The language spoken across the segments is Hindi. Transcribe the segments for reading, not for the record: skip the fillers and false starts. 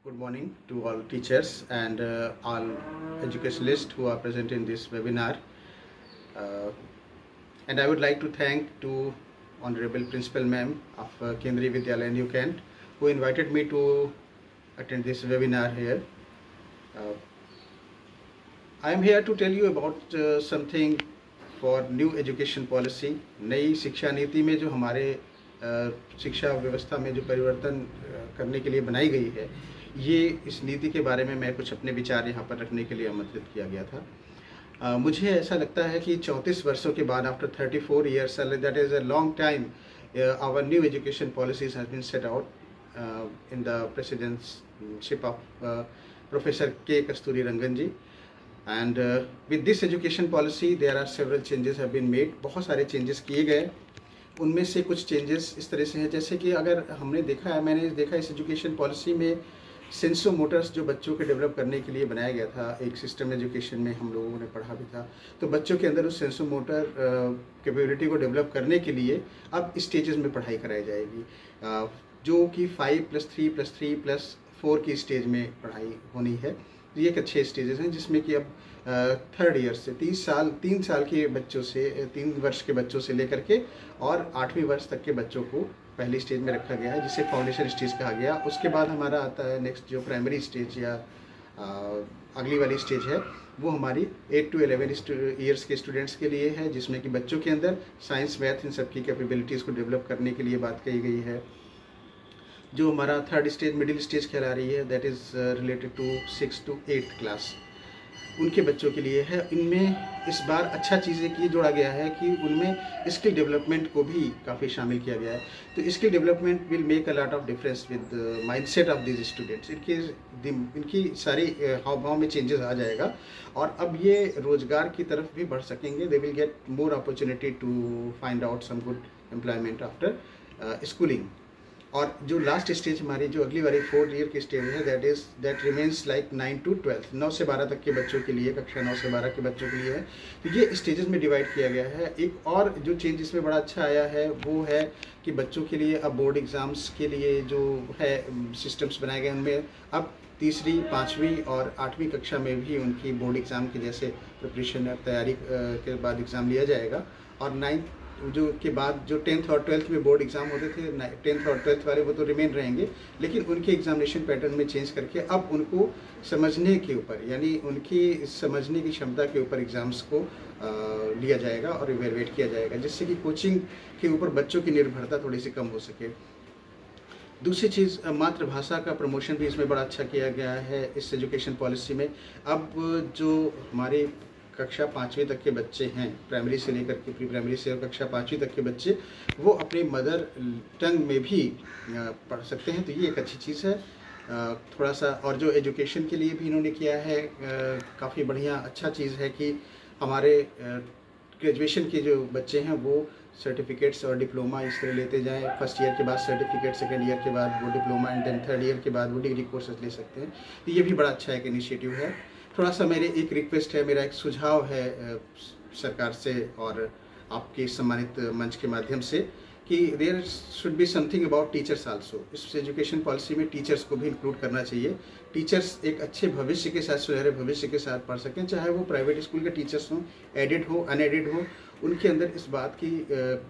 Good morning to all teachers and all educationalists who are present in this webinar. Uh, and I would like to thank to Honorable Principal Ma'am of Kendriya Vidyalaya New Kent who invited me to attend this webinar here. I am here to tell you about something for new education policy. नई शिक्षा नीति में जो हमारे शिक्षा व्यवस्था में जो परिवर्तन करने के लिए बनाई गई है, ये इस नीति के बारे में मैं कुछ अपने विचार यहाँ पर रखने के लिए आमंत्रित किया गया था। मुझे ऐसा लगता है कि 34 वर्षों के बाद, after 34 years, that is a long time, our new education policies has been set out in the presidency of Professor K. Kasturi Rangan ji. And with this education policy there are several changes have been made. बहुत सारे changes किए गए। उनमें से कुछ चेंजेस इस तरह से हैं, जैसे कि अगर हमने देखा है, मैंने देखा इस एजुकेशन पॉलिसी में सेंसो मोटर्स जो बच्चों के डेवलप करने के लिए बनाया गया था, एक सिस्टम एजुकेशन में हम लोगों ने पढ़ा भी था, तो बच्चों के अंदर उस सेंसो मोटर कैपेबिलिटी को डेवलप करने के लिए अब स्टेजेस में पढ़ाई कराई जाएगी, जो कि 5+3+3+4 की स्टेज में पढ़ाई होनी है। ये एक अच्छे स्टेजेस हैं जिसमें कि अब 3rd ईयर से 3 साल के बच्चों से 3 वर्ष के बच्चों से लेकर के और 8वीं वर्ष तक के बच्चों को पहली स्टेज में रखा गया है, जिसे फाउंडेशन स्टेज कहा गया। उसके बाद हमारा आता है नेक्स्ट जो प्राइमरी स्टेज या अगली वाली स्टेज है, वो हमारी 8 to 11 ईयर्स के स्टूडेंट्स के लिए है, जिसमें कि बच्चों के अंदर साइंस, मैथ, इन सब की कैपेबिलिटीज़ को डेवलप करने के लिए बात कही गई है। जो हमारा 3rd स्टेज मिडिल स्टेज कहला रही है, that is related to 6 to 8 class, उनके बच्चों के लिए है। इनमें इस बार अच्छा चीज़ें की जोड़ा गया है कि उनमें स्किल डेवलपमेंट को भी काफ़ी शामिल किया गया है। तो skill development will make a lot of difference with mindset of this students. इनकी सारी हाव भाव में चेंजेस आ जाएगा और अब ये रोजगार की तरफ भी बढ़ सकेंगे। They will get more opportunity to find out some good employment after schooling. और जो लास्ट स्टेज हमारी जो अगली वाली 4th ईयर की स्टेज है, दैट रिमेन्स लाइक 9 to 12, 9 से 12 तक के बच्चों के लिए, कक्षा 9 से 12 के बच्चों के लिए है। तो ये स्टेजेस में डिवाइड किया गया है। एक और जो चेंज इसमें बड़ा अच्छा आया है वो है कि बच्चों के लिए अब बोर्ड एग्ज़ाम्स के लिए जो है सिस्टम्स बनाए गए, उनमें अब 3री, 5वीं और 8वीं कक्षा में भी उनकी बोर्ड एग्ज़ाम के जैसे प्रिपरेशन और तैयारी के बाद एग्ज़ाम लिया जाएगा। और 9th जो के बाद जो 10th और 12th में बोर्ड एग्ज़ाम होते थे, 10th और 12th वाले वो तो रिमेन रहेंगे, लेकिन उनके एग्जामिनेशन पैटर्न में चेंज करके अब उनको समझने के ऊपर, यानी उनकी समझने की क्षमता के ऊपर एग्ज़ाम्स को लिया जाएगा और इवेलुएट किया जाएगा, जिससे कि कोचिंग के ऊपर बच्चों की निर्भरता थोड़ी सी कम हो सके। दूसरी चीज़, मातृभाषा का प्रमोशन भी इसमें बड़ा अच्छा किया गया है इस एजुकेशन पॉलिसी में। अब जो हमारे कक्षा 5वीं तक के बच्चे हैं, प्राइमरी से लेकर के प्री प्राइमरी से और कक्षा 5वीं तक के बच्चे, वो अपनी मदर टंग में भी पढ़ सकते हैं। तो ये एक अच्छी चीज़ है थोड़ा सा। और जो एजुकेशन के लिए भी इन्होंने किया है काफ़ी बढ़िया अच्छा चीज़ है कि हमारे ग्रेजुएशन के जो बच्चे हैं वो सर्टिफिकेट्स और डिप्लोमा इस तरह लेते जाएं। फर्स्ट ईयर के बाद सर्टिफिकेट, सेकेंड ईयर के बाद वो diploma and then 3rd year के बाद वो डिग्री कोर्सेज ले सकते हैं। तो ये भी बड़ा अच्छा एक इनिशिएटिव है। थोड़ा सा मेरे एक रिक्वेस्ट है, मेरा एक सुझाव है सरकार से और आपके सम्मानित मंच के माध्यम से, कि there should be something about teachers also. इस एजुकेशन पॉलिसी में टीचर्स को भी इंक्लूड करना चाहिए। टीचर्स एक अच्छे भविष्य के साथ, सुनहरे भविष्य के साथ पढ़ सकें, चाहे वो प्राइवेट स्कूल के टीचर्स हों, एडेड हो, अनएडेड हो, उनके अंदर इस बात की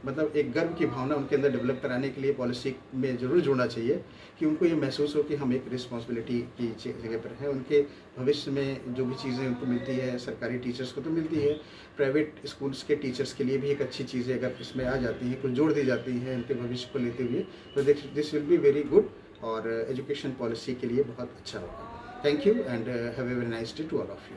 मतलब एक गर्व की भावना उनके अंदर डेवलप कराने के लिए पॉलिसी में ज़रूर जोड़ना चाहिए कि उनको ये महसूस हो कि हम एक रिस्पॉन्सिबिलिटी की जगह पर हैं। उनके भविष्य में जो भी चीज़ें उनको मिलती है, सरकारी टीचर्स को तो मिलती है, प्राइवेट स्कूल्स के टीचर्स के लिए भी एक अच्छी चीज़ है अगर इसमें आ जाती हैं, कुछ जोड़ दी जाती हैं उनके भविष्य को लेते हुए, तो this will be very good और एजुकेशन पॉलिसी के लिए बहुत अच्छा होगा। Thank you and have a very nice day to all of you.